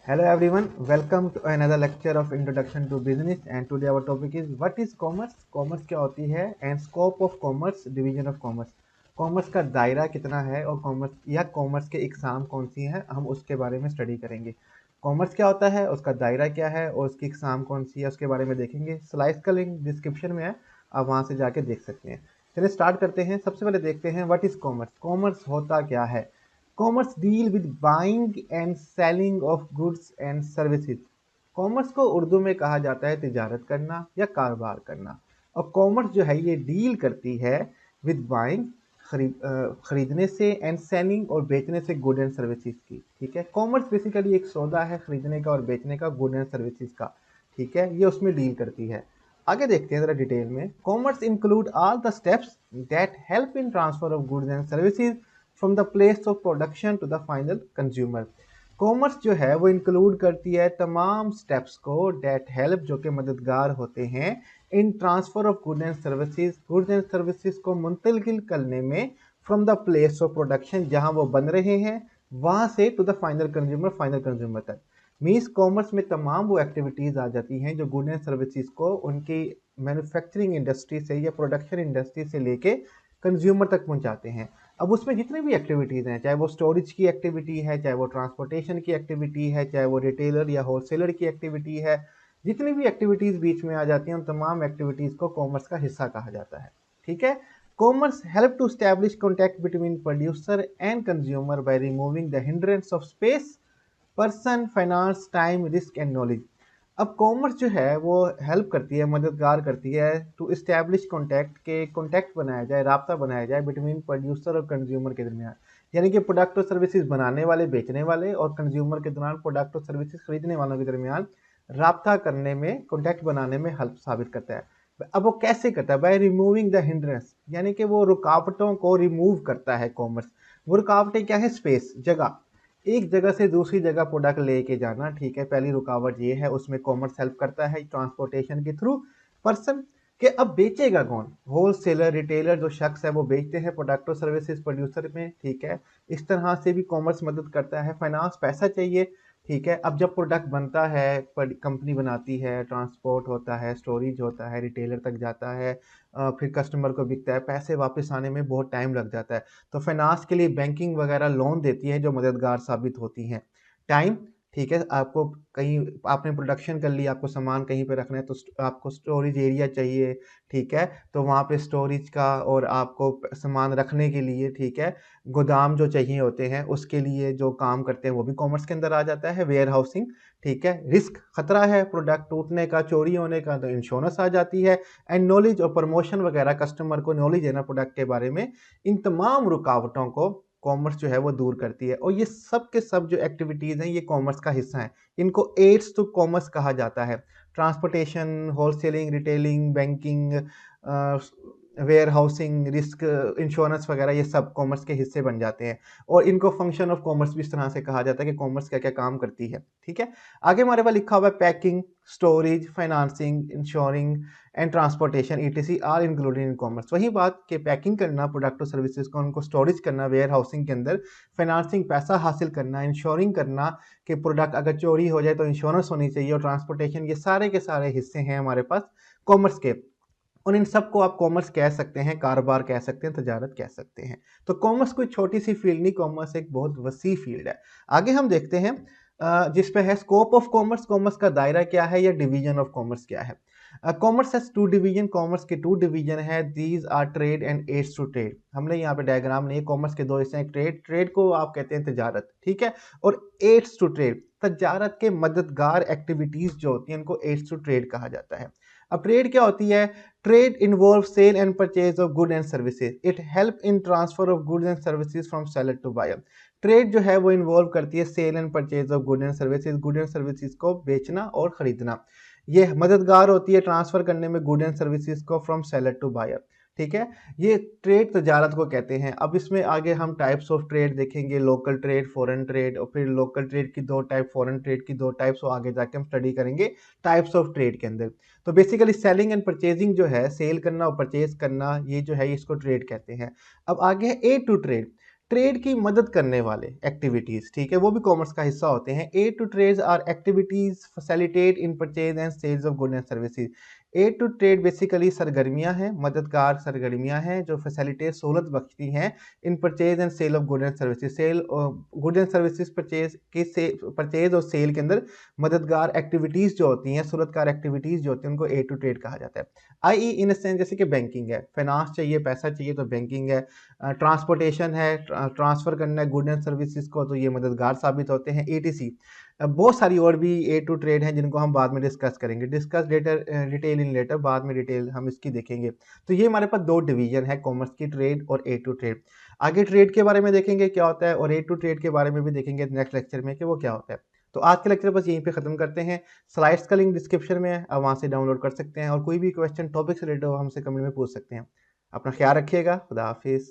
Hello everyone, welcome to another lecture of Introduction to Business and today our topic is what is commerce? Commerce क्या होती है and scope of commerce, division of commerce. Commerce का दायरा कितना है और commerce या commerce के एग्जाम कौन सी हैं हम उसके बारे में स्टडी करेंगे। कॉमर्स क्या होता है, उसका दायरा क्या है और उसकी एग्जाम कौन सी है उसके बारे में देखेंगे। स्लाइड्स का लिंक डिस्क्रिप्शन में है, आप वहाँ से जाके देख सकते हैं। चलिए स्टार्ट करते हैं। सबसे पहले देखते हैं व्हाट इज कॉमर्स। कॉमर्स होता क्या है। Commerce deal with buying and selling of goods and services. Commerce को उर्दू में कहा जाता है तिजारत करना या कारोबार करना। और कॉमर्स जो है ये डील करती है विद बाइंग खरीदने से एंड सेलिंग और बेचने से गुड एंड सर्विसेज की। ठीक है, कॉमर्स बेसिकली एक सौदा है खरीदने का और बेचने का, गुड एंड सर्विसेज का। ठीक है, ये उसमें डील करती है। आगे देखते हैं जरा डिटेल में। Commerce include all the steps that help in transfer of goods and services from the place of production to the final consumer. Commerce जो है वो इंक्लूड करती है तमाम स्टेप्स को डेट हेल्प, जो कि मददगार होते हैं in transfer of goods and services को मुंतकिल करने में from the place of production, जहां वो बन रहे हैं वहां से टू द फाइनल कंज्यूमर तक। मीन्स कॉमर्स में तमाम वो एक्टिविटीज आ जाती हैं जो गुड एंड सर्विसेज को उनकी मैन्युफैक्चरिंग इंडस्ट्री से या प्रोडक्शन इंडस्ट्री से लेके कंज्यूमर तक पहुंचाते हैं। अब उसमें जितनी भी एक्टिविटीज़ हैं, चाहे वो स्टोरेज की एक्टिविटी है, चाहे वो ट्रांसपोर्टेशन की एक्टिविटी है, चाहे वो रिटेलर या होलसेलर की एक्टिविटी है, जितनी भी एक्टिविटीज़ बीच में आ जाती हैं उन तमाम एक्टिविटीज़ को कॉमर्स का हिस्सा कहा जाता है। ठीक है, commerce help to establish contact between producer and consumer by removing the hindrance of space, person, finance, time, risk and knowledge. अब कॉमर्स जो है वो हेल्प करती है, मददगार करती है टू इस्टेब्लिश कॉन्टैक्ट, के कॉन्टैक्ट बनाया जाए, राब्ता बनाया जाए बिटवीन प्रोड्यूसर और कंज्यूमर के दरमियान। यानी कि प्रोडक्ट और सर्विसेज बनाने वाले, बेचने वाले और कंज्यूमर के दौरान प्रोडक्ट और सर्विसेज खरीदने वालों के दरमियान राब्ता करने में, कॉन्टैक्ट बनाने में हेल्प साबित करता है। अब वो कैसे करता है? बाय रिमूविंग द हिंड्रेंस, यानी कि वो रुकावटों को रिमूव करता है कॉमर्स। वो रुकावटें क्या है? स्पेस, जगह, एक जगह से दूसरी जगह प्रोडक्ट लेके जाना। ठीक है, पहली रुकावट ये है, उसमें कॉमर्स हेल्प करता है ट्रांसपोर्टेशन के थ्रू। पर्सन के अब बेचेगा कौन? होलसेलर, रिटेलर, जो शख्स है वो बेचते हैं प्रोडक्ट और सर्विसेज प्रोड्यूसर में। ठीक है, इस तरह से भी कॉमर्स मदद करता है। फाइनेंस, पैसा चाहिए। ठीक है, अब जब प्रोडक्ट बनता है, कंपनी बनाती है, ट्रांसपोर्ट होता है, स्टोरेज होता है, रिटेलर तक जाता है, फिर कस्टमर को बिकता है, पैसे वापस आने में बहुत टाइम लग जाता है। तो फाइनेंस के लिए बैंकिंग वगैरह लोन देती है जो मददगार साबित होती हैं। टाइम, ठीक है, आपको कहीं, आपने प्रोडक्शन कर लिया, आपको सामान कहीं पे रखना है तो आपको स्टोरेज एरिया चाहिए। ठीक है, तो वहाँ पे स्टोरेज का और आपको सामान रखने के लिए, ठीक है, गोदाम जो चाहिए होते हैं उसके लिए जो काम करते हैं वो भी कॉमर्स के अंदर आ जाता है। वेयर हाउसिंग, ठीक है, रिस्क, खतरा है प्रोडक्ट टूटने का, चोरी होने का, तो इंश्योरेंस आ जाती है। एंड नॉलेज और प्रमोशन वगैरह, कस्टमर को नॉलेज देना प्रोडक्ट के बारे में। इन तमाम रुकावटों को कॉमर्स जो है वो दूर करती है। और ये सब के सब जो एक्टिविटीज़ हैं ये कॉमर्स का हिस्सा हैं। इनको एड्स टू कॉमर्स कहा जाता है। Transportation, wholesaling, retailing, banking, warehousing, risk, insurance वगैरह, ये सब कॉमर्स के हिस्से बन जाते हैं। और इनको फंक्शन ऑफ कॉमर्स भी इस तरह से कहा जाता है कि कॉमर्स क्या क्या काम करती है। ठीक है, आगे हमारे पास लिखा हुआ है packing, storage, financing, insuring and transportation etc are included in commerce. वही बात कि पैकिंग करना प्रोडक्ट और सर्विसेज को, उनको स्टोरेज करना वेयर हाउसिंग के अंदर, फाइनेंसिंग, पैसा हासिल करना, इंश्योरिंग करना कि प्रोडक्ट अगर चोरी हो जाए तो इंश्योरेंस होनी चाहिए, और ट्रांसपोर्टेशन, ये सारे के सारे हिस्से हैं हमारे पास कॉमर्स के। और इन सबको आप कॉमर्स कह सकते हैं, कारोबार कह सकते हैं, तजारत कह सकते हैं। तो कॉमर्स कोई छोटी सी फील्ड नहीं, कॉमर्स एक बहुत वसी फील्ड है। आगे हम देखते हैं जिस पे है स्कोप ऑफ कॉमर्स, कॉमर्स का दायरा क्या है या डिवीजन ऑफ कॉमर्स क्या है। Commerce has two division, commerce के टू डिवीजन है। These are trade and aids to trade. हमने यहाँ पे डायग्राम नहीं, कॉमर्स के दो हिस्से हैं। ट्रेड, ट्रेड को आप कहते हैं तजारत, ठीक है, और एड्स टू ट्रेड, तजारत के मददगार एक्टिविटीज जो होती हैं उनको एड्स टू ट्रेड कहा जाता है। अब ट्रेड क्या होती है? Trade involve sale and purchase of good and services. It help in transfer of goods and services from seller to buyer. Trade जो है वो इन्वॉल्व करती है sale and purchase of good and services, good and services को बेचना और खरीदना। ये मददगार होती है ट्रांसफर करने में गुड एंड सर्विसेज को फ्रॉम सेलर टू बायर। ठीक है, ये ट्रेड तजारत को कहते हैं। अब इसमें आगे हम टाइप्स ऑफ ट्रेड देखेंगे, लोकल ट्रेड, फॉरेन ट्रेड, और फिर लोकल ट्रेड की दो टाइप, फॉरेन ट्रेड की दो टाइप्स, और आगे जाके हम स्टडी करेंगे टाइप्स ऑफ ट्रेड के अंदर। तो बेसिकली सेलिंग एंड परचेजिंग जो है, सेल करना और परचेज करना, ये जो है इसको ट्रेड कहते हैं। अब आगे है ए टू ट्रेड। ट्रेड की मदद करने वाले एक्टिविटीज, ठीक है, वो भी कॉमर्स का हिस्सा होते हैं। Aid to trade are activities facilitate in purchase and sales of good and services. Aid to trade basically सरगर्मियां हैं, मददगार सरगर्मियां हैं जो फैसिलिटेट सहूलत बख्शती हैं in purchase and sale of good and services. Sale good and services purchase के से परचेज और सेल के अंदर मददगार एक्टिविटीज जो होती हैं, सहूलतकार एक्टिविटीज जो होती हैं, उनको एड टू ट्रेड कहा जाता है। आई इन सेंस जैसे कि बैंकिंग है, फाइनेंस चाहिए, पैसा चाहिए तो बैंकिंग है। ट्रांसपोर्टेशन है, ट्रांसफर करना है गुड एंड सर्विसेज को, तो ये मददगार साबित होते हैं। एटीसी बहुत सारी और भी ए टू ट्रेड हैं जिनको हम बाद में डिस्कस करेंगे, discuss later, detail in later, बाद में डिटेल हम इसकी देखेंगे। तो ये हमारे पास दो डिवीजन है कॉमर्स की, ट्रेड और ए टू ट्रेड। आगे ट्रेड के बारे में देखेंगे क्या होता है और ए टू ट्रेड के बारे में भी देखेंगे नेक्स्ट लेक्चर में कि वो क्या होता है। तो आज के लेक्चर बस यहीं पे खत्म करते हैं। स्लाइड्स का लिंक डिस्क्रिप्शन में है, आप वहाँ से डाउनलोड कर सकते हैं और कोई भी क्वेश्चन टॉपिक से रिलेटेड हो हमसे कमेंट में पूछ सकते हैं। अपना ख्याल रखिएगा, खुदा हाफिज़।